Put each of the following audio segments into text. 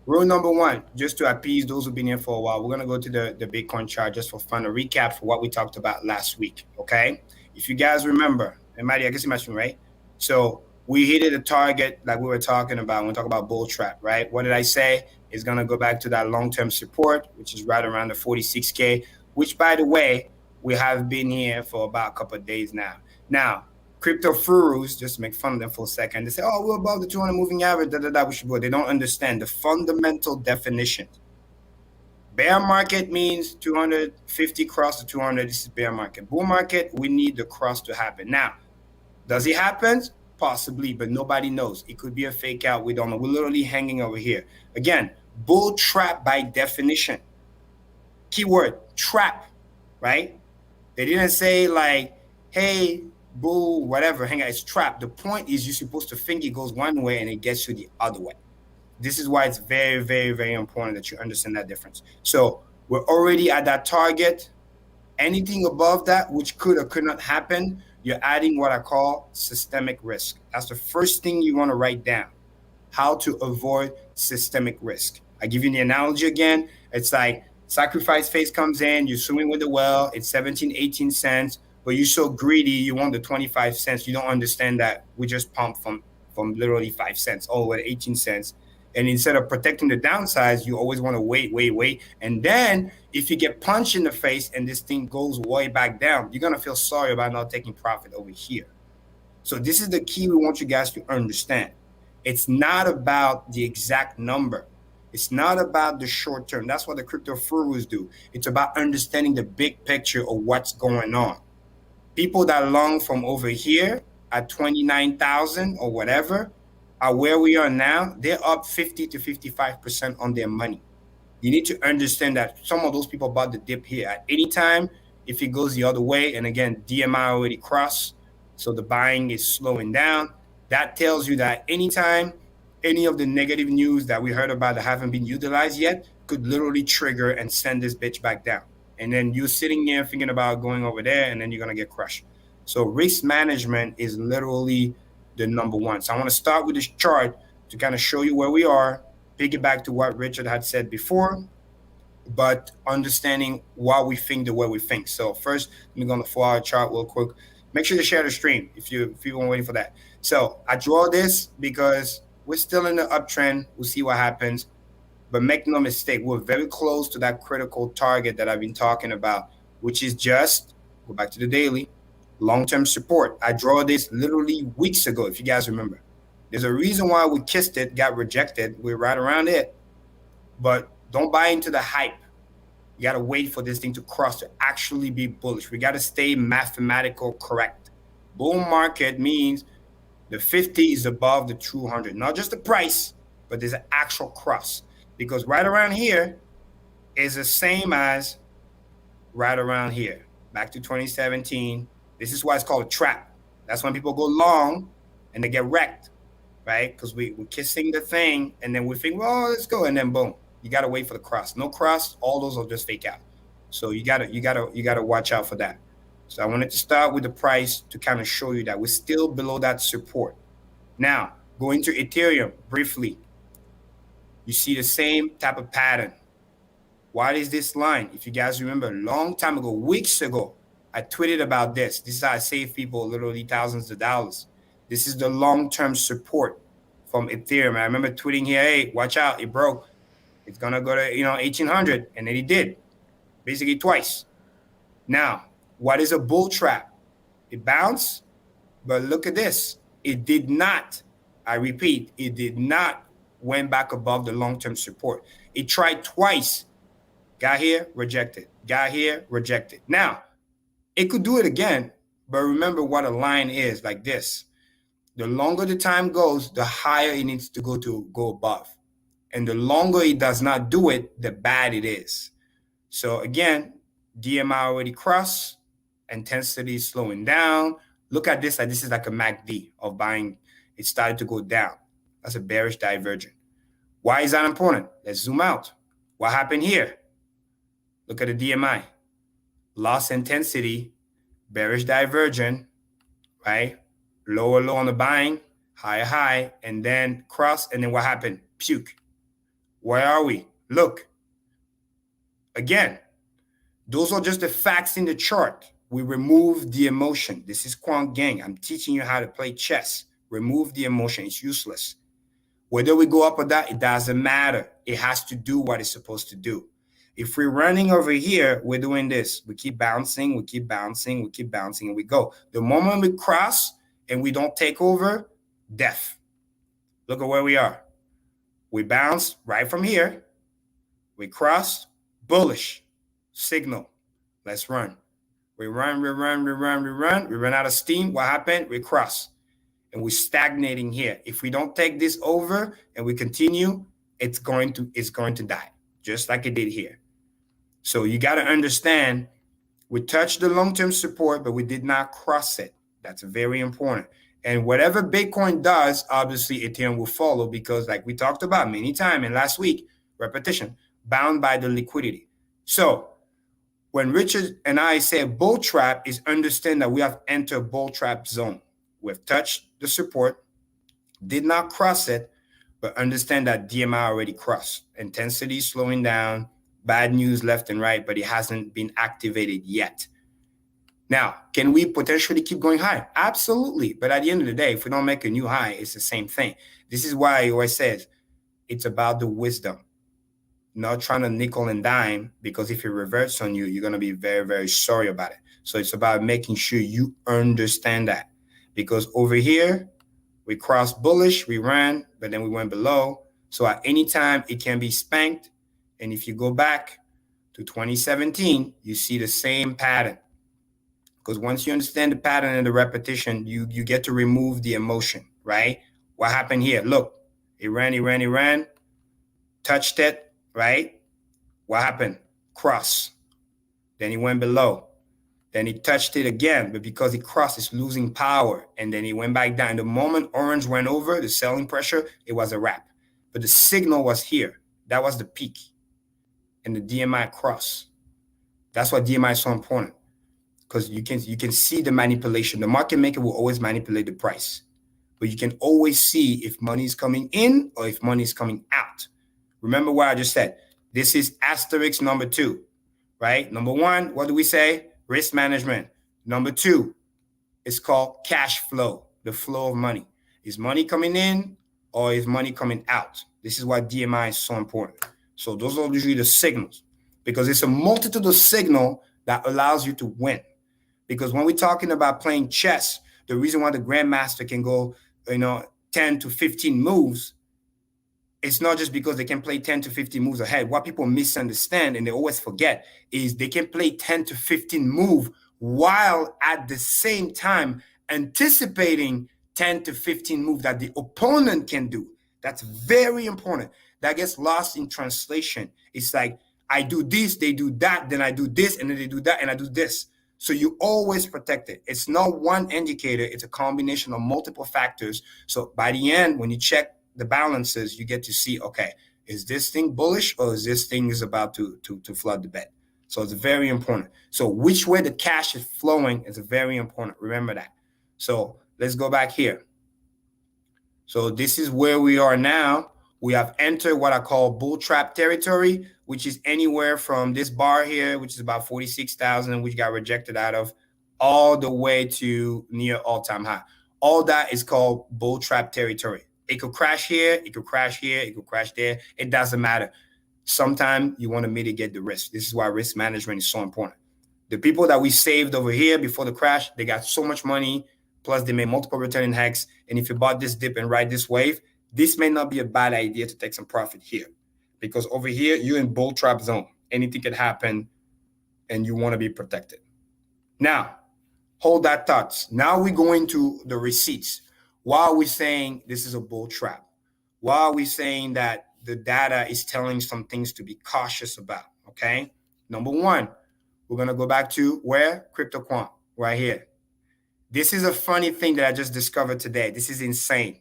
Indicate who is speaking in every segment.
Speaker 1: Rule number one, just to appease those who've been here for a while, we're going to go to the Bitcoin chart just for fun, a recap for what we talked about last week. Okay. If you guys remember, and Maddie, I guess you mentioned, right? So we hit a target like we were talking about when we talk about bull trap, right? What did I say? It's going to go back to that long-term support, which is right around the 46K, which, by the way, we have been here for about a couple of days now. Now, crypto gurus, just to make fun of them for a second, they say, oh, we're above the 200 moving average, we should go. They don't understand the fundamental definition. Bear market means 250 cross to 200. This is bear market. Bull market, we need the cross to happen. Now, does it happen? Possibly, but nobody knows. It could be a fake out. We don't know. We're literally hanging over here. Again, bull trap by definition. Keyword, trap, right? They didn't say like, hey, bull, whatever, hang on, it's trap. The point is you're supposed to think it goes one way and it gets you the other way. This is why it's very, very, very important that you understand that difference. So we're already at that target. Anything above that, which could or could not happen, you're adding what I call systemic risk. That's the first thing you want to write down. How to avoid systemic risk. I give you the analogy again. It's like sacrifice phase comes in, you're swimming with the whale, it's 17, 18 cents, but you're so greedy, you want the 25 cents. You don't understand that we just pumped from literally 5 cents all the way to 18 cents. And instead of protecting the downsides, you always want to wait. And then if you get punched in the face and this thing goes way back down, you're going to feel sorry about not taking profit over here. So this is the key we want you guys to understand. It's not about the exact number. It's not about the short term. That's what the crypto gurus do. It's about understanding the big picture of what's going on. People that long from over here at 29,000 or whatever are where we are now. They're up 50 to 55% on their money. You need to understand that some of those people bought the dip here at any time. If it goes the other way, and again, DMI already crossed, so the buying is slowing down. That tells you that anytime any of the negative news that we heard about that haven't been utilized yet could literally trigger and send this bitch back down. And then you're sitting there thinking about going over there, and then you're going to get crushed. So risk management is literally the number one. So I want to start with this chart to kind of show you where we are, piggyback to what Richard had said before, but understanding why we think the way we think. So first, let me go on the 4-hour chart real quick. Make sure to share the stream if you want waiting for that. So I draw this because we're still in the uptrend. We'll see what happens. But make no mistake, we're very close to that critical target that I've been talking about, which is just, go back to the daily, long-term support. I draw this literally weeks ago, if you guys remember. There's a reason why we kissed it, got rejected. We're right around it. But don't buy into the hype. You got to wait for this thing to cross to actually be bullish. We got to stay mathematical correct. Bull market means the 50 is above the 200. Not just the price, but there's an actual cross. Because right around here is the same as right around here. Back to 2017. This is why it's called a trap. That's when people go long and they get wrecked, right? Because we're kissing the thing and then we think, well, let's go. And then boom. You got to wait for the cross. No cross, all those will just fake out. So you gotta watch out for that. So I wanted to start with the price to kind of show you that we're still below that support. Now, going to Ethereum briefly. You see the same type of pattern. What is this line? If you guys remember, a long time ago, weeks ago, I tweeted about this. This is how I save people literally thousands of dollars. This is the long-term support from Ethereum. I remember tweeting here, hey, watch out, it broke. It's going to go to, 1,800. And then it did, basically twice. Now, what is a bull trap? It bounced, but look at this. It did not, I repeat, it did not went back above the long-term support. It tried twice. Got here, rejected. Got here, rejected. Now, it could do it again, but remember what a line is like this. The longer the time goes, the higher it needs to go above. And the longer it does not do it, the bad it is. So again, DMI already crossed, intensity is slowing down. Look at this, like this is like a MACD of buying. It started to go down. That's a bearish divergent. Why is that important? Let's zoom out. What happened here? Look at the DMI. Loss intensity, bearish divergent, right? Lower low on the buying, higher high, and then cross, and then what happened? Puke. Where are we? Look, again, those are just the facts in the chart. We remove the emotion. This is Quant Gang. I'm teaching you how to play chess. Remove the emotion. It's useless. Whether we go up or down, it doesn't matter. It has to do what it's supposed to do. If we're running over here, we're doing this. We keep bouncing, we keep bouncing, we keep bouncing, and we go. The moment we cross and we don't take over, death. Look at where we are. We bounce right from here. We cross, bullish, signal. Let's run. We run, we run, we run, we run. We run out of steam. What happened? We cross. And we're stagnating here. If we don't take this over and we continue, it's going to die, just like it did here. So you got to understand, we touched the long-term support, but we did not cross it. That's very important. And whatever Bitcoin does, obviously Ethereum will follow, because like we talked about many times and last week, repetition, bound by the liquidity. So when Richard and I say bull trap, is understand that we have entered bull trap zone. We've touched the support, did not cross it, but understand that DMI already crossed. Intensity slowing down, bad news left and right, but it hasn't been activated yet. Now, can we potentially keep going high? Absolutely. But at the end of the day, if we don't make a new high, it's the same thing. This is why I always says it's about the wisdom, not trying to nickel and dime, because if it reverts on you, you're going to be very, very sorry about it. So it's about making sure you understand that. Because over here, we crossed bullish, we ran, but then we went below. So at any time, it can be spanked. And if you go back to 2017, you see the same pattern. Because once you understand the pattern and the repetition, you get to remove the emotion, right? What happened here? Look, it ran, touched it, right? What happened? Cross. Then he went below. Then he touched it again, but because he crossed, it's losing power. And then he went back down. The moment orange went over, the selling pressure, it was a wrap. But the signal was here. That was the peak. And the DMI cross. That's why DMI is so important, because you can see the manipulation. The market maker will always manipulate the price, but you can always see if money is coming in or if money is coming out. Remember what I just said. This is asterisk number 2, right? Number 1, what do we say? Risk management. Number 2, it's called cash flow, the flow of money. Is money coming in or is money coming out? This is why DMI is so important. So those are usually the signals, because it's a multitude of signal that allows you to win. Because when we're talking about playing chess, the reason why the grandmaster can go, 10 to 15 moves, it's not just because they can play 10 to 15 moves ahead. What people misunderstand and they always forget is they can play 10 to 15 moves while at the same time anticipating 10 to 15 moves that the opponent can do. That's very important. That gets lost in translation. It's like, I do this, they do that, then I do this, and then they do that, and I do this. So you always protect it. It's not one indicator. It's a combination of multiple factors. So by the end, when you check the balances, you get to see, okay, is this thing bullish or is this thing is about to flood the bed? So it's very important. So which way the cash is flowing is very important. Remember that. So let's go back here. So this is where we are now. We have entered what I call bull trap territory, which is anywhere from this bar here, which is about 46,000, which got rejected out of, all the way to near all-time high. All that is called bull trap territory. It could crash here, it could crash here, it could crash there. It doesn't matter. Sometimes you want to mitigate the risk. This is why risk management is so important. The people that we saved over here before the crash, they got so much money, plus they made multiple returning hacks. And if you bought this dip and ride this wave, this may not be a bad idea to take some profit here, because over here, you're in bull trap zone. Anything can happen and you want to be protected. Now, hold that thoughts. Now we go into the receipts. Why are we saying this is a bull trap? Why are we saying that the data is telling some things to be cautious about? Okay. Number 1, we're going to go back to where? CryptoQuant, right here. This is a funny thing that I just discovered today. This is insane.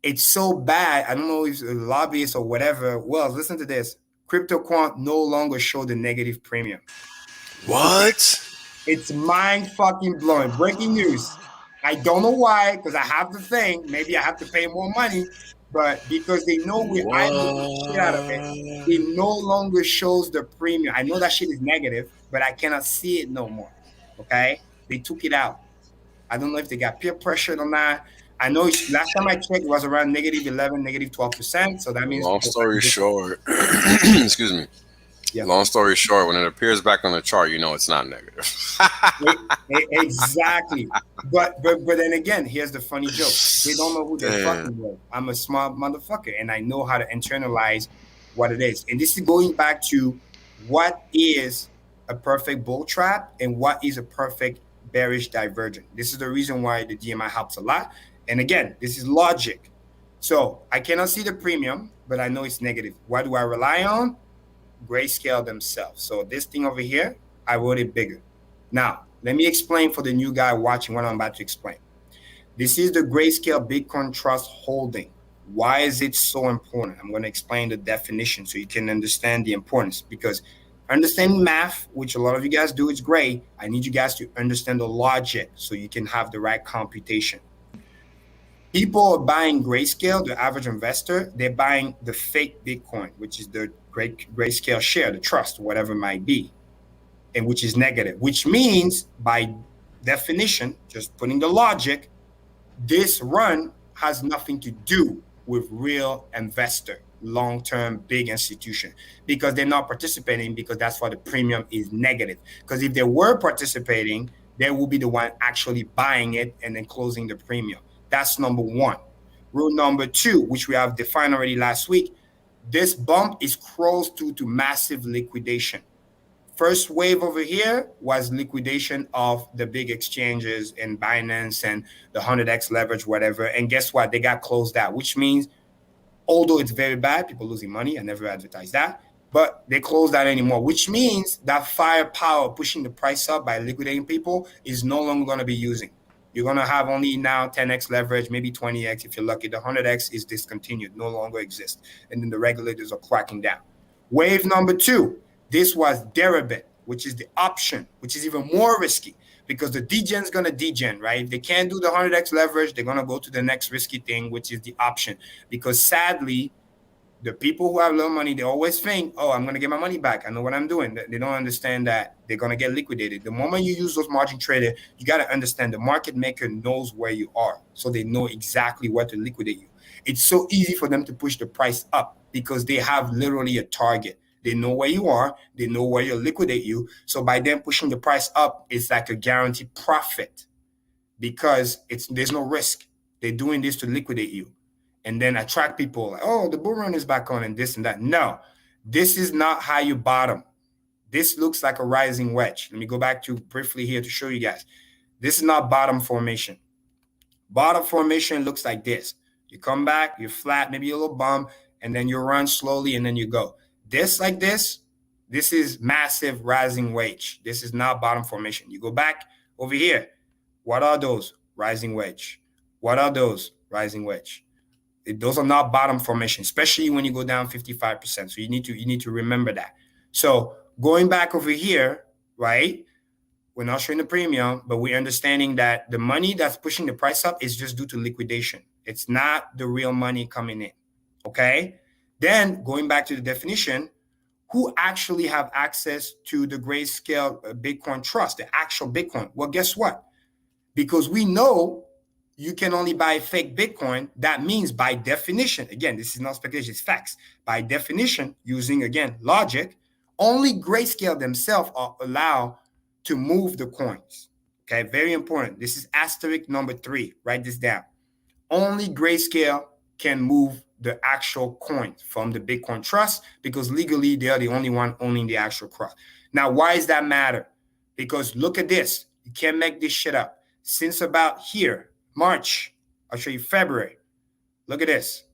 Speaker 1: It's so bad. I don't know if it's a lobbyist or whatever. Well, listen to this. CryptoQuant no longer show the negative premium.
Speaker 2: What?
Speaker 1: It's mind fucking blowing. Breaking news. I don't know why, because I have the thing. Maybe I have to pay more money. But because they know we're eyeballing the shit out of it,
Speaker 2: What?
Speaker 1: it no longer shows the premium. I know that shit is negative, but I cannot see it no more. Okay? They took it out. I don't know if they got peer pressured or not. I know last time I checked, it was around -11, -12%. So that means
Speaker 2: Long
Speaker 1: most
Speaker 2: story
Speaker 1: likely,
Speaker 2: short, excuse me.
Speaker 1: yeah.
Speaker 2: Long story short, when it appears back on the chart, you know it's not negative.
Speaker 1: Exactly. But then again, here's the funny joke. They don't know who they're
Speaker 2: Damn.
Speaker 1: fucking with. I'm a smart motherfucker and I know how to internalize what it is. And this is going back to what is a perfect bull trap and what is a perfect bearish divergent. This is the reason why the DMI helps a lot. And again, this is logic. So I cannot see the premium, but I know it's negative. What do I rely on? Grayscale themselves. So this thing over here, I wrote it bigger. Now, let me explain for the new guy watching what I'm about to explain. This is the Grayscale Bitcoin Trust holding. Why is it so important? I'm going to explain the definition so you can understand the importance, because understanding math, which a lot of you guys do, is great. I need you guys to understand the logic so you can have the right computation. People are buying Grayscale, the average investor, they're buying the fake Bitcoin, which is the Grayscale share, the trust, whatever it might be, and which is negative, which means by definition, just putting the logic, this run has nothing to do with real investor, long-term big institution, because they're not participating, because that's why the premium is negative. Because if they were participating, they will be the one actually buying it and then closing the premium. That's number one. Rule number two, which we have defined already last week, this bump is close to massive liquidation. First wave over here was liquidation of the big exchanges and Binance and the 100x leverage, whatever. And guess what? They got closed out, which means, although it's very bad, people losing money, I never advertised that, but they closed that anymore, which means that firepower pushing the price up by liquidating people is no longer going to be using. You're going to have only now 10x leverage, maybe 20x if you're lucky. The 100x is discontinued, no longer exists. And then the regulators are cracking down. Wave number two, this was Deribit, which is the option, which is even more risky because the degen's going to degen, right? If they can't do the 100x leverage, they're going to go to the next risky thing, which is the option. Because sadly, the people who have little money, they always think, oh, I'm going to get my money back. I know what I'm doing. They don't understand that they're going to get liquidated. The moment you use those margin trader, you got to understand the market maker knows where you are. So they know exactly where to liquidate you. It's so easy for them to push the price up because they have literally a target. They know where you are. They know where you'll liquidate you. So by them pushing the price up, it's like a guaranteed profit because there's no risk. They're doing this to liquidate you and then attract people like, oh, the bull run is back on and this and that. No, this is not how you bottom. This looks like a rising wedge. Let me go back to briefly here to show you guys. This is not bottom formation. Bottom formation looks like this. You come back, you're flat, maybe a little bump, and then you run slowly and then you go. This like this is massive rising wedge. This is not bottom formation. You go back over here. What are those? Rising wedge. What are those? Rising wedge. Those are not bottom formation, especially when you go down 55%. So you need to remember that. So going back over here, right? We're not showing the premium, but we're understanding that the money that's pushing the price up is just due to liquidation. It's not the real money coming in. Okay. Then going back to the definition, who actually have access to the Grayscale Bitcoin Trust, the actual Bitcoin? Well, guess what? Because we know you can only buy fake Bitcoin. That means by definition, again, this is not speculation, it's facts. By definition, using, again, logic, only Grayscale themselves are allowed to move the coins. Okay, very important. This is asterisk number 3. Write this down. Only Grayscale can move the actual coin from the Bitcoin Trust because legally they are the only one owning the actual trust. Now, why does that matter? Because look at this. You can't make this shit up. Since about here, March, I'll show you February. Look at this.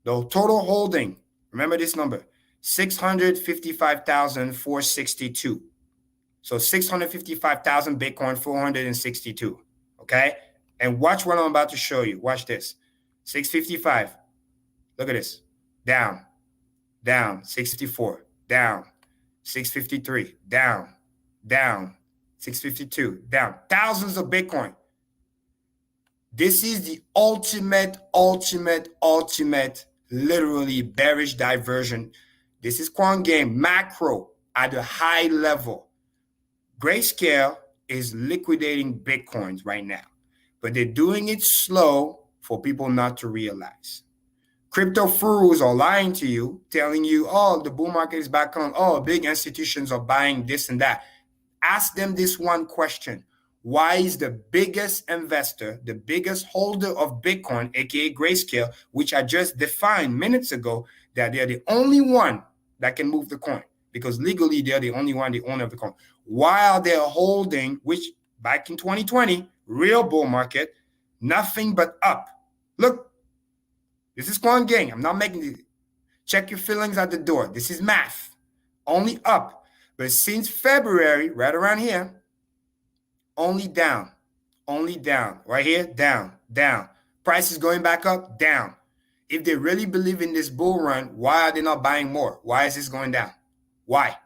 Speaker 1: The total holding, remember this number, 655,462. So 655,000 Bitcoin, 462. Okay? And watch what I'm about to show you. Watch this. 655. Look at this. Down. Down. 654. Down. 653. Down. Down. 652. Down. Thousands of Bitcoin. This is the ultimate, literally bearish diversion. This is quant game macro at a high level. Grayscale is liquidating Bitcoins right now, but they're doing it slow for people not to realize. Crypto fools are lying to you, telling you, oh, the bull market is back on. Oh, big institutions are buying this and that. Ask them this one question. Why is the biggest investor, the biggest holder of Bitcoin, aka Grayscale, which I just defined minutes ago, that they're the only one that can move the coin? Because legally, they're the only one, the owner of the coin. While they're holding, which back in 2020, real bull market, nothing but up. Look, this is quant game. I'm not making it. Check your feelings at the door. This is math. Only up. But since February, right around here, only down. Only down. Right here, down, down. Price is going back up, down. If they really believe in this bull run, why are they not buying more? Why is this going down? Why?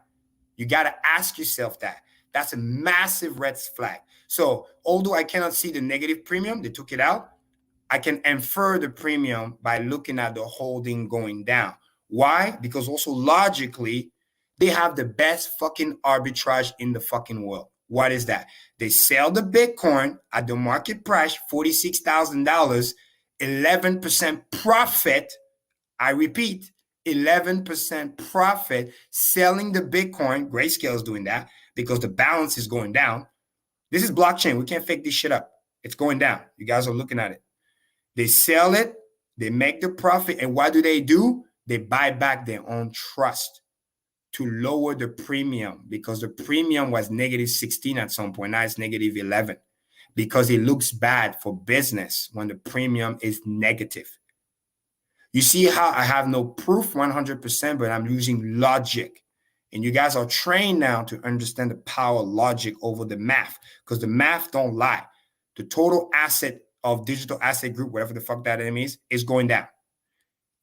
Speaker 1: You got to ask yourself that. That's a massive red flag. So although I cannot see the negative premium, they took it out, I can infer the premium by looking at the holding going down. Why? Because also logically, they have the best fucking arbitrage in the fucking world. What is that? They sell the Bitcoin at the market price, $46,000, 11% profit. I repeat, 11% profit selling the Bitcoin. Grayscale is doing that because the balance is going down. This is blockchain. We can't fake this shit up. It's going down. You guys are looking at it. They sell it, they make the profit, and what do? They buy back their own trust to lower the premium because the premium was negative 16 at some point. Now it's negative 11 because it looks bad for business when the premium is negative. You see how I have no proof 100%, but I'm using logic. And you guys are trained now to understand the power of logic over the math because the math don't lie. The total asset of digital asset group, whatever the fuck that means, is going down.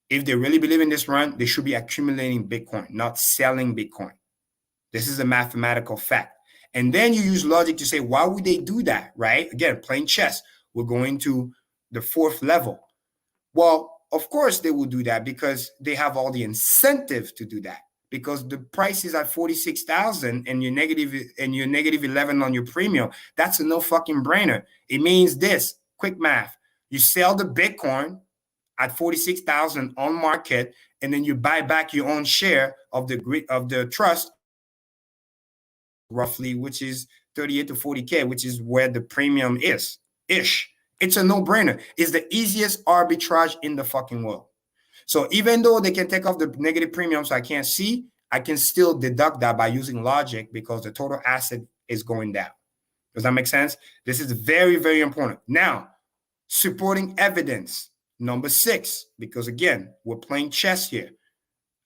Speaker 1: If they really believe in this run, they should be accumulating Bitcoin, not selling Bitcoin. This is a mathematical fact. And then you use logic to say, why would they do that, right? Again, playing chess. We're going to the fourth level. Well, of course they will do that because they have all the incentive to do that. Because the price is at 46,000 and you're negative 11 on your premium. That's a no fucking brainer. It means this, quick math. You sell the Bitcoin at 46,000 on market, and then you buy back your own share of the trust, roughly, which is 38 to 40K, which is where the premium is, ish. It's a no-brainer. It's the easiest arbitrage in the fucking world. So even though they can take off the negative premium so I can't see, I can still deduct that by using logic because the total asset is going down. Does that make sense? This is very, very important. Now, supporting evidence, number 6, because again, we're playing chess here.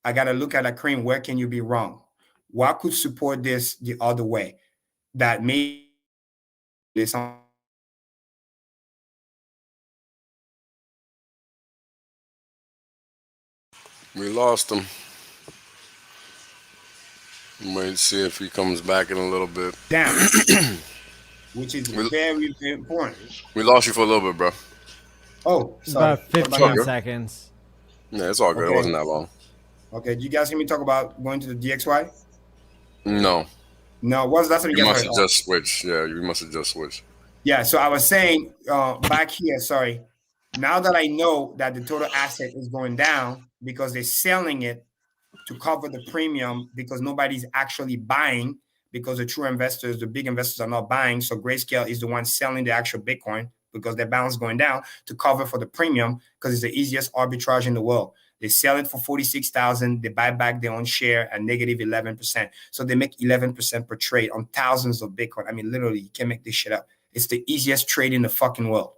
Speaker 1: I got to look at a cream. Where can you be wrong? What could support this the other way? That may this on.
Speaker 2: We lost him. Wait to see if he comes back in a little bit.
Speaker 1: Down, which is very, very important.
Speaker 2: We lost you for a little bit, bro.
Speaker 1: Oh, sorry.
Speaker 3: About 15 seconds.
Speaker 2: Yeah, it's all good.
Speaker 1: Okay.
Speaker 2: It wasn't that long.
Speaker 1: Okay, did you guys hear me talk about going to the DXY?
Speaker 2: No.
Speaker 1: No, what's that?
Speaker 2: You must have just switched. Yeah, you must have just switched.
Speaker 1: Yeah, so I was saying back here, sorry. Now that I know that the total asset is going down because they're selling it to cover the premium because nobody's actually buying because the true investors, the big investors are not buying. So Grayscale is the one selling the actual Bitcoin because their balance is going down to cover for the premium because it's the easiest arbitrage in the world. They sell it for 46,000. They buy back their own share at negative 11%. So they make 11% per trade on thousands of Bitcoin. I mean, literally, you can't make this shit up. It's the easiest trade in the fucking world.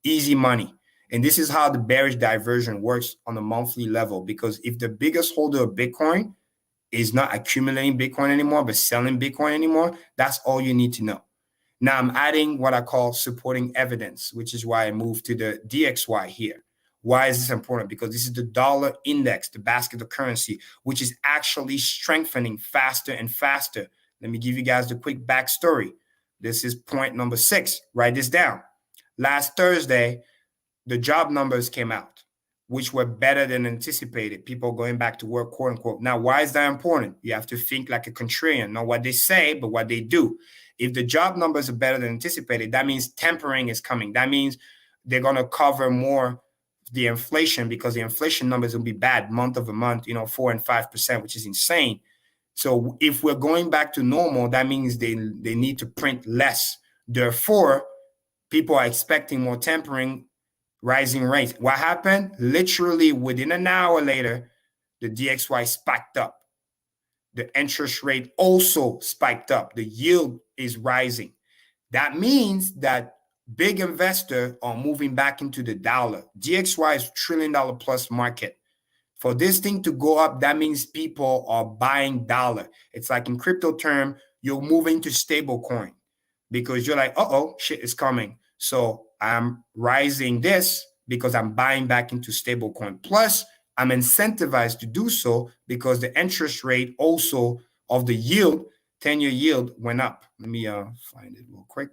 Speaker 1: Easy money. And this is how the bearish diversion works on a monthly level. Because if the biggest holder of Bitcoin is not accumulating Bitcoin anymore, but selling Bitcoin anymore, that's all you need to know. Now I'm adding what I call supporting evidence, which is why I moved to the DXY here. Why is this important? Because this is the dollar index, the basket of currency, which is actually strengthening faster and faster. Let me give you guys the quick backstory. This is point number 6. Write this down. Last Thursday, the job numbers came out, which were better than anticipated. People going back to work, quote unquote. Now, why is that important? You have to think like a contrarian, not what they say, but what they do. If the job numbers are better than anticipated, that means tempering is coming. That means they're going to cover more the inflation, because the inflation numbers will be bad month over month, 4 and 5%, which is insane. So if we're going back to normal, that means they need to print less. Therefore, people are expecting more tempering, rising rates. What happened? Literally within an hour later, the DXY spiked up. The interest rate also spiked up. The yield is rising. That means that big investors are moving back into the dollar. DXY is $1 trillion plus market. For this thing to go up, that means people are buying dollar. It's like in crypto term, you're moving to stable coin because you're like, uh-oh, shit is coming. So I'm rising this because I'm buying back into stable coin. Plus, I'm incentivized to do so because the interest rate also of the yield, 10-year yield went up. Let me find it real quick.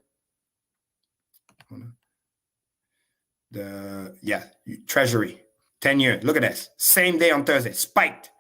Speaker 1: Treasury, 10-year. Look at this. Same day on Thursday, spiked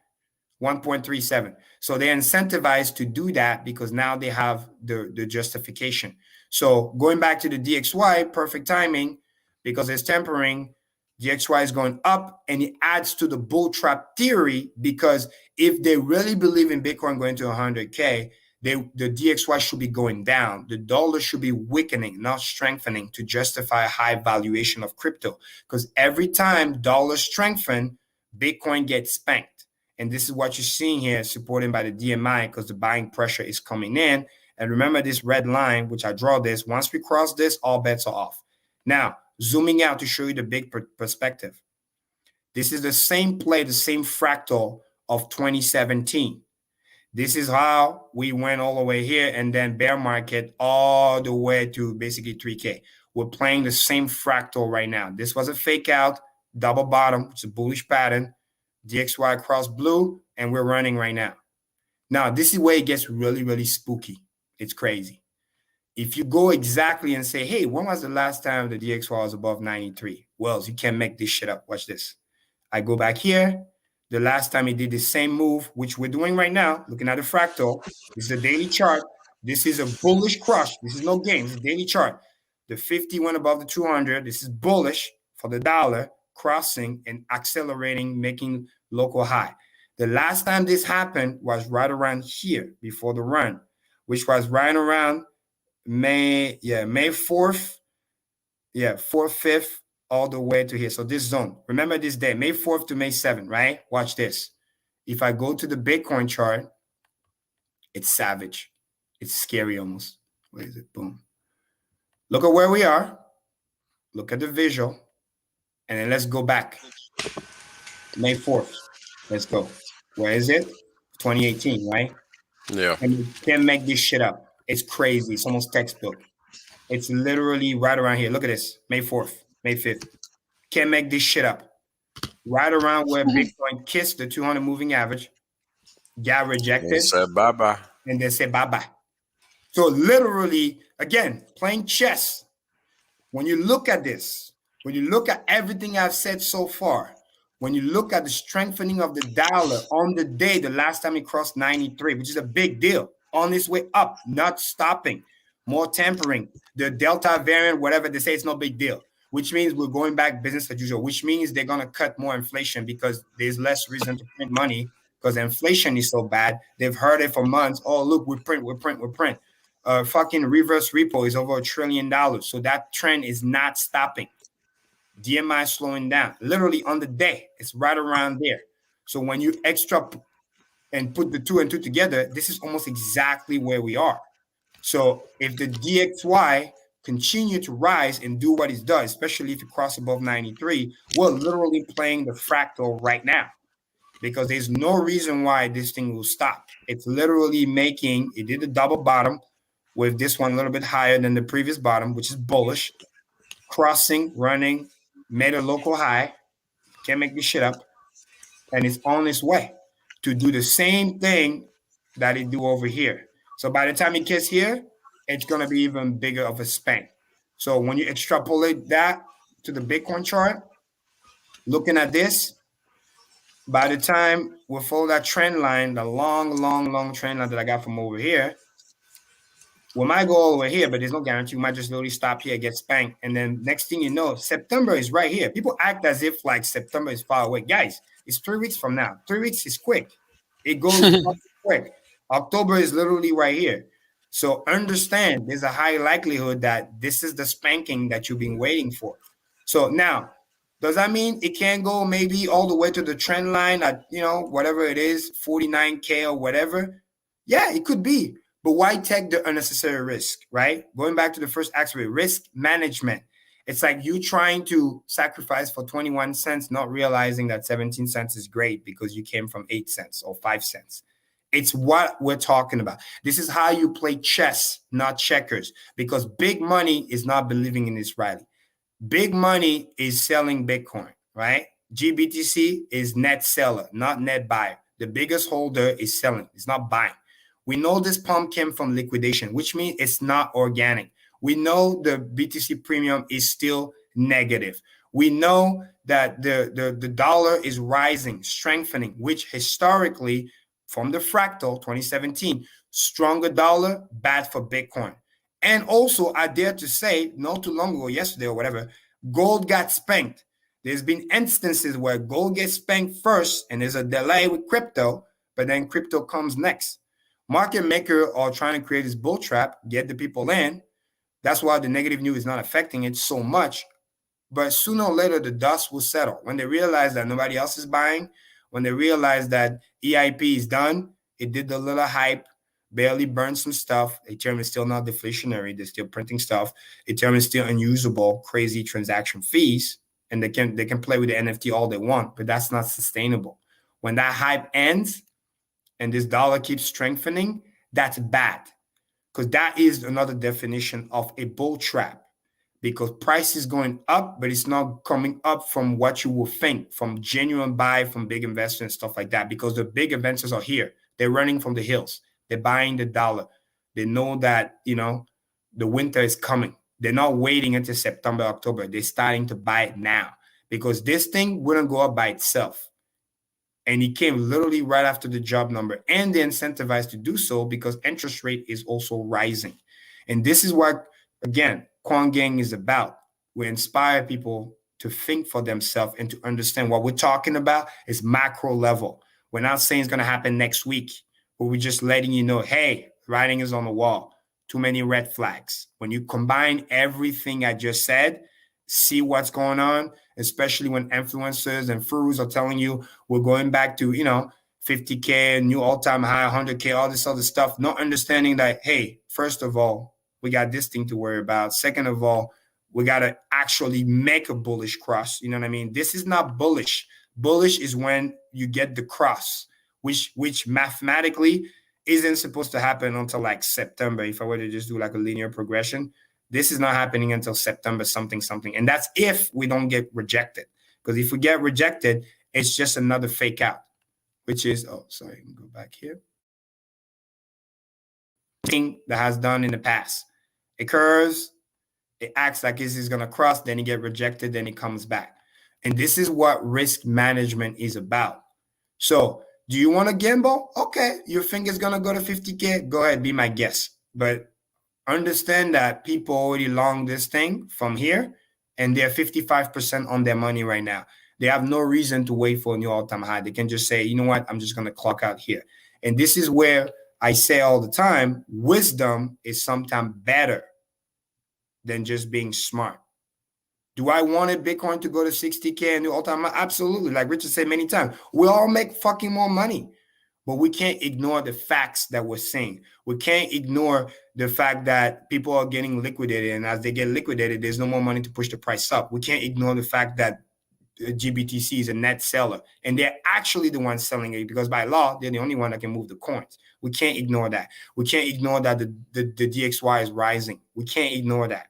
Speaker 1: 1.37. So they're incentivized to do that because now they have the justification. So going back to the DXY, perfect timing because it's tempering. DXY is going up, and it adds to the bull trap theory because if they really believe in Bitcoin going to 100K, the DXY should be going down. The dollar should be weakening, not strengthening, to justify a high valuation of crypto. Because every time dollars strengthen, Bitcoin gets spanked. And this is what you're seeing here, supported by the DMI, because the buying pressure is coming in. And remember this red line, which I draw this. Once we cross this, all bets are off. Now, zooming out to show you the big perspective. This is the same play, the same fractal of 2017. This is how we went all the way here and then bear market all the way to basically 3K. We're playing the same fractal right now. This was a fake out, double bottom. It's a bullish pattern. DXY cross blue, and we're running right now. Now, this is where it gets really, really spooky. It's crazy. If you go exactly and say, hey, when was the last time the DXY was above 93? Well, you can't make this shit up. Watch this. I go back here. The last time it did the same move, which we're doing right now, looking at the fractal. This is a daily chart. This is a bullish crush. This is no game. This is a daily chart. The 50 went above the 200. This is bullish for the dollar, crossing and accelerating, making local high. The last time this happened was right around here before the run, which was right around May 4th, 4th, 5th, all the way to here. So this zone, remember this day, May 4th to May 7th, right? Watch this. If I go to the Bitcoin chart, it's savage. It's scary almost. Where is it? Boom. Look at where we are. Look at the visual. And then let's go back. May 4th. Let's go. Where is it? 2018, right?
Speaker 2: Yeah.
Speaker 1: And you can't make this shit up. It's crazy. It's almost textbook. It's literally right around here. Look at this. May 4th, May 5th. Can't make this shit up. Right around where Bitcoin kissed the 200 moving average, got rejected.
Speaker 2: They said bye-bye.
Speaker 1: And they said bye-bye. So literally, again, playing chess. When you look at this, when you look at everything I've said so far, when you look at the strengthening of the dollar on the day, the last time it crossed 93, which is a big deal, on its way up, not stopping, more tempering, the Delta variant, whatever they say, it's no big deal, which means we're going back business as usual, which means they're going to cut more inflation because there's less reason to print money because inflation is so bad. They've heard it for months. Oh, look, we print. Fucking reverse repo is over $1 trillion. So that trend is not stopping. DMI slowing down. Literally on the day, it's right around there. So when you extra and put the 2 and 2 together, this is almost exactly where we are. So if the DXY continue to rise and do what it does, especially if it crosses above 93, we're literally playing the fractal right now because there's no reason why this thing will stop. It's literally making, it did a double bottom with this one a little bit higher than the previous bottom, which is bullish, crossing, running, made a local high, can't make this shit up, and it's on its way to do the same thing that it do over here. So by the time it gets here, it's going to be even bigger of a spank. So when you extrapolate that to the Bitcoin chart, looking at this, by the time we follow that trend line, the long trend line that I got from over here, we might go all the way here, but there's no guarantee. We might just literally stop here, get spanked. And then next thing you know, September is right here. People act as if like September is far away. Guys, it's 3 weeks from now. 3 weeks is quick. It goes quick. October is literally right here. So understand there's a high likelihood that this is the spanking that you've been waiting for. So now, does that mean it can go maybe all the way to the trend line at, whatever it is, 49K or whatever? Yeah, it could be. But why take the unnecessary risk, right? Going back to the first aspect, risk management. It's like you trying to sacrifice for 21 cents, not realizing that 17 cents is great because you came from 8 cents or 5 cents. It's what we're talking about. This is how you play chess, not checkers, because big money is not believing in this rally. Big money is selling Bitcoin, right? GBTC is net seller, not net buyer. The biggest holder is selling, it's not buying. We know this pump came from liquidation, which means it's not organic. We know the BTC premium is still negative. We know that the dollar is rising, strengthening, which historically, from the fractal 2017, stronger dollar, bad for Bitcoin. And also, I dare to say, not too long ago, yesterday or whatever, gold got spanked. There's been instances where gold gets spanked first, and there's a delay with crypto, but then crypto comes next. Market maker are trying to create this bull trap, get the people in. That's why the negative news is not affecting it so much. But sooner or later, the dust will settle. When they realize that nobody else is buying, when they realize that EIP is done, it did the little hype, barely burned some stuff. Ethereum is still not deflationary. They're still printing stuff. Ethereum is still unusable, crazy transaction fees. And they can play with the NFT all they want, but that's not sustainable. When that hype ends, and this dollar keeps strengthening, that's bad. Because that is another definition of a bull trap. Because price is going up, but it's not coming up from what you will think, from genuine buy, from big investors and stuff like that. Because the big investors are here. They're running from the hills. They're buying the dollar. They know that, the winter is coming. They're not waiting until September, October. They're starting to buy it now. Because this thing wouldn't go up by itself. And it came literally right after the job number, and they're incentivized to do so because interest rate is also rising. And this is what, again, Quant Gang is about. We inspire people to think for themselves and to understand what we're talking about is macro level. We're not saying it's going to happen next week, but we're just letting you know, hey, writing is on the wall. Too many red flags. When you combine everything I just said, see what's going on, especially when influencers and furus are telling you we're going back to, 50K, new all-time high, 100K, all this other stuff, not understanding that, hey, first of all, we got this thing to worry about. Second of all, we got to actually make a bullish cross. You know what I mean? This is not bullish. Bullish is when you get the cross, which mathematically isn't supposed to happen until like September. If I were to just do like a linear progression, this is not happening until September something. And that's if we don't get rejected. Because if we get rejected, it's just another fake out, which is, sorry, go back here. Thing that has done in the past. It curves, it acts like this is going to cross, then it get rejected, then it comes back. And this is what risk management is about. So do you want to gamble? Okay, you think it's going to go to 50K? Go ahead, be my guest. But understand that people already long this thing from here, and they're 55% on their money right now. They have no reason to wait for a new all-time high. They can just say, you know what, I'm just going to clock out here. And this is where I say all the time, wisdom is sometimes better than just being smart. Do I want Bitcoin to go to 60K and do all-time high? Absolutely. Like Richard said many times, we all make fucking more money. But we can't ignore the facts that we're seeing. We can't ignore the fact that people are getting liquidated. And as they get liquidated, there's no more money to push the price up. We can't ignore the fact that GBTC is a net seller. And they're actually the ones selling it because by law, they're the only one that can move the coins. We can't ignore that. We can't ignore that the DXY is rising. We can't ignore that.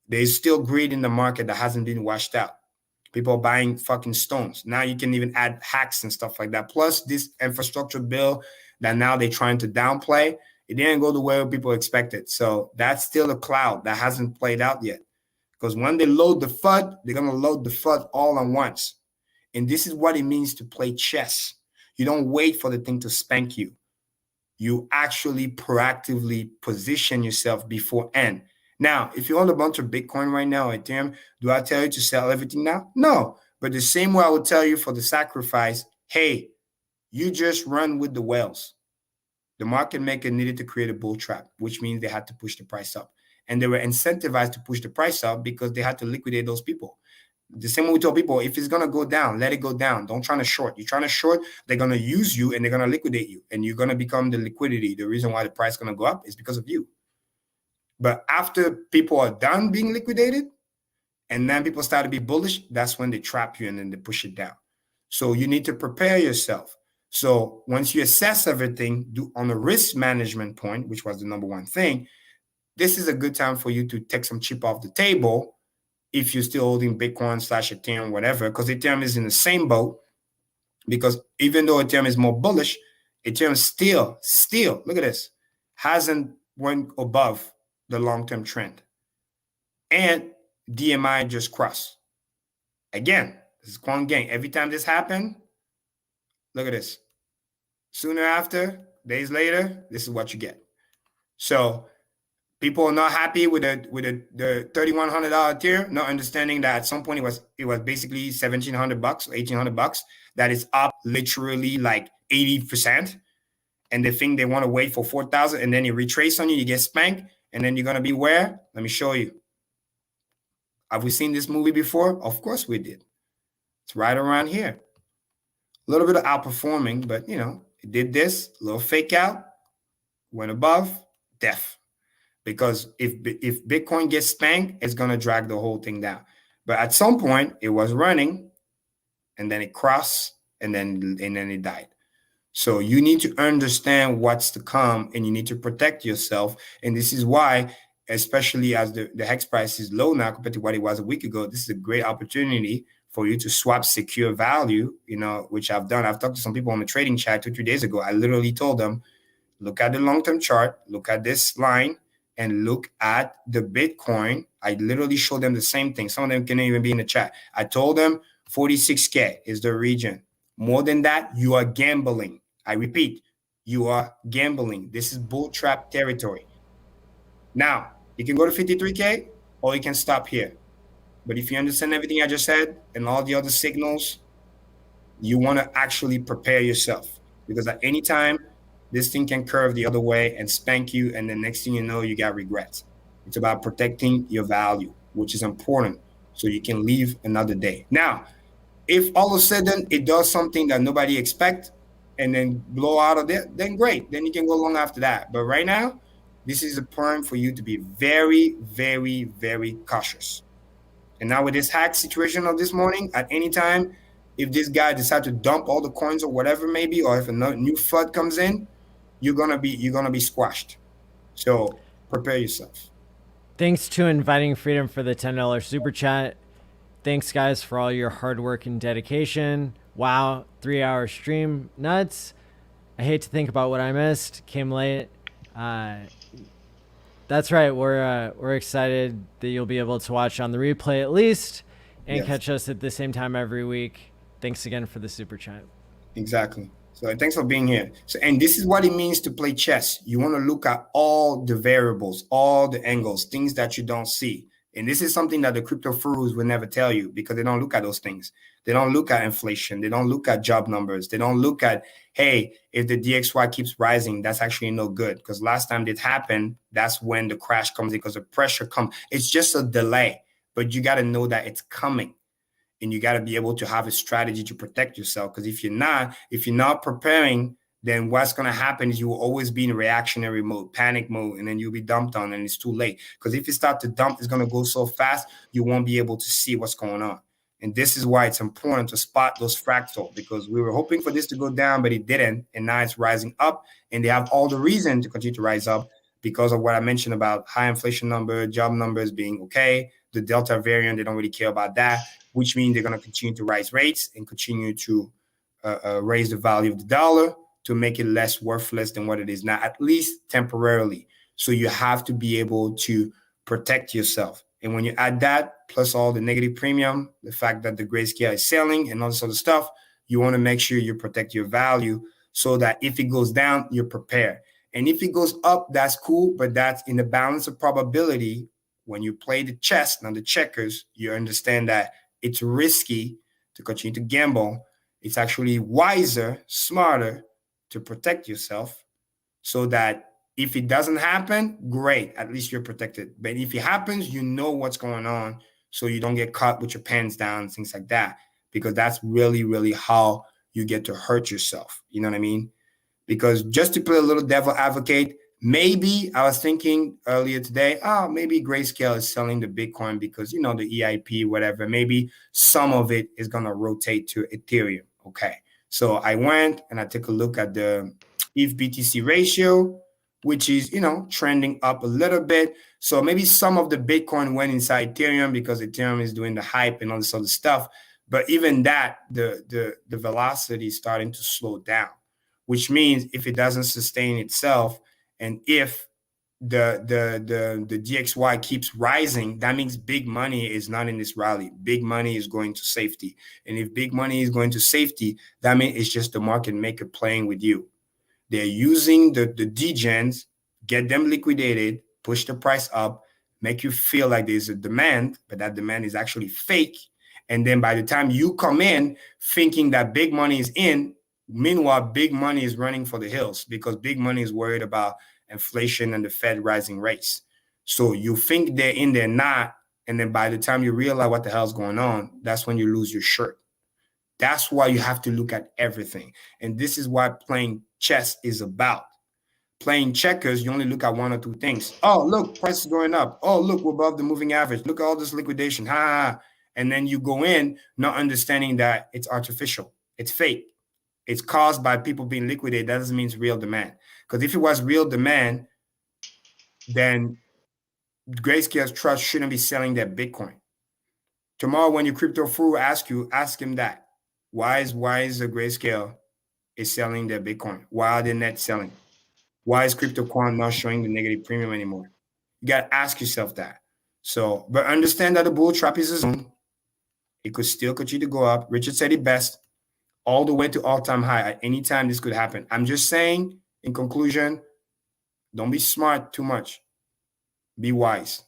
Speaker 1: There's still greed in the market that hasn't been washed out. People are buying fucking stones. Now you can even add hacks and stuff like that. Plus this infrastructure bill that now they're trying to downplay It didn't go the way people expected. So that's still a cloud that hasn't played out yet. Because when they load the FUD, they're going to load the FUD all at once. And this is what it means to play chess. You don't wait for the thing to spank you. You actually proactively position yourself before end. Now, if you own a bunch of Bitcoin right now, Ethereum, do I tell you to sell everything now? No. But the same way I would tell you for the sacrifice, hey, you just run with the whales. The market maker needed to create a bull trap, which means they had to push the price up. And they were incentivized to push the price up because they had to liquidate those people. The same way we tell people, if it's going to go down, let it go down. Don't try to short. You're trying to short, they're going to use you and they're going to liquidate you. And you're going to become the liquidity. The reason why the price is going to go up is because of you. But after people are done being liquidated and then people start to be bullish, that's when they trap you and then they push it down. So you need to prepare yourself. So once you assess everything, do on a risk management point, which was the number one thing, this is a good time for you to take some chip off the table if you're still holding Bitcoin / Ethereum, whatever, because Ethereum is in the same boat. Because even though Ethereum is more bullish, Ethereum still, look at this, hasn't went above the long-term trend. And DMI just crossed. Again, this is quant gang. Every time this happened, look at this. Sooner after, days later, this is what you get. So people are not happy with the $3,100 tier, not understanding that at some point it was basically $1,700 or $1,800. That is up literally like 80%. And they think they want to wait for 4,000, and then you retrace on you, you get spanked, and then you're gonna be where? Let me show you. Have we seen this movie before? Of course we did. It's right around here. A little bit of outperforming, but it did this, a little fake out, went above, death. Because if Bitcoin gets spanked, it's going to drag the whole thing down. But at some point, it was running, and then it crossed, and then it died. So you need to understand what's to come, and you need to protect yourself. And this is why, especially as the hex price is low now compared to what it was a week ago, this is a great opportunity for you to swap secure value, which I've done. I've talked to some people on the trading chat 2-3 days ago. I literally told them, look at the long-term chart, look at this line, and look at the Bitcoin. I literally showed them the same thing. Some of them can't even be in the chat. I told them 46K is the region. More than that, you are gambling. I repeat, you are gambling. This is bull trap territory. Now, you can go to 53K or you can stop here. But if you understand everything I just said and all the other signals, you want to actually prepare yourself, because at any time, this thing can curve the other way and spank you, and the next thing you know, you got regrets. It's about protecting your value, which is important, so you can leave another day. Now, if all of a sudden it does something that nobody expects and then blow out of there, then great. Then you can go long after that. But right now, this is a point for you to be very, very, very cautious. And now with this hack situation of this morning, at any time, if this guy decides to dump all the coins or whatever maybe, or if a new FUD comes in, you're gonna be squashed. So prepare yourself.
Speaker 3: Thanks to Inviting Freedom for the $10 super chat. Thanks guys for all your hard work and dedication. Wow, 3-hour stream, nuts. I hate to think about what I missed. Came late. That's right. We're excited that you'll be able to watch on the replay at least, and catch us at the same time every week. Thanks again for the super chat.
Speaker 1: Exactly. So thanks for being here. So, and this is what it means to play chess. You want to look at all the variables, all the angles, things that you don't see. And this is something that the crypto gurus will never tell you, because they don't look at those things. They don't look at inflation. They don't look at job numbers. They don't look at, hey, if the DXY keeps rising, that's actually no good. Because last time it happened, that's when the crash comes in, because the pressure comes. It's just a delay, but you got to know that it's coming. And you got to be able to have a strategy to protect yourself. Because if you're not preparing, then what's going to happen is you will always be in reactionary mode, panic mode, and then you'll be dumped on, and it's too late. Because if you start to dump, it's going to go so fast, you won't be able to see what's going on. And this is why it's important to spot those fractals, because we were hoping for this to go down, but it didn't. And now it's rising up, and they have all the reason to continue to rise up because of what I mentioned about high inflation number, job numbers being okay, the Delta variant, they don't really care about that, which means they're going to continue to rise rates and continue to raise the value of the dollar. to make it less worthless than what it is now, at least temporarily. So you have to be able to protect yourself. And when you add that, plus all the negative premium, the fact that the Grayscale is selling and all this other stuff, you want to make sure you protect your value so that if it goes down, you're prepared. And if it goes up, that's cool, but that's in the balance of probability. When you play the chess, not the checkers, you understand that it's risky to continue to gamble. It's actually wiser, smarter to protect yourself so that if it doesn't happen, great, at least you're protected. But if it happens, you know what's going on so you don't get caught with your pants down, things like that, because that's really, really how you get to hurt yourself. You know what I mean? Because just to play a little devil advocate, maybe I was thinking earlier today, oh, maybe Grayscale is selling the Bitcoin because, you know, the EIP, whatever, maybe some of it is going to rotate to Ethereum. Okay. So I went and I took a look at the ETH BTC ratio, which is, you know, trending up a little bit. So maybe some of the Bitcoin went inside Ethereum because Ethereum is doing the hype and all this other stuff. But even that, the velocity is starting to slow down, which means if it doesn't sustain itself and if the DXY keeps rising, that means big money is not in this rally. Big money is going to safety. And if big money is going to safety, that means it's just the market maker playing with you. They're using the degens, get them liquidated, push the price up, make you feel like there's a demand, but that demand is actually fake. And then by the time you come in thinking that big money is in, meanwhile, big money is running for the hills because big money is worried about inflation and the Fed rising rates. So you think they're in, they're not. And then by the time you realize what the hell's going on, that's when you lose your shirt. That's why you have to look at everything. And this is what playing chess is about. Playing checkers, you only look at one or two things. Oh, look, price is going up. Oh, look, we're above the moving average. Look at all this liquidation. Ha. And then you go in not understanding that it's artificial. It's fake. It's caused by people being liquidated. That doesn't mean it's real demand. Because if it was real demand, then Grayscale's trust shouldn't be selling their Bitcoin. Tomorrow, when your crypto fool asks you, ask him that. Why is the Grayscale is selling their Bitcoin? Why are they net selling? Why is CryptoQuant not showing the negative premium anymore? You got to ask yourself that. So, but understand that the bull trap is a zone. It could still continue to go up. Richard said it best. All the way to all-time high. At any time, this could happen. I'm just saying, in conclusion, don't be smart too much. Be wise.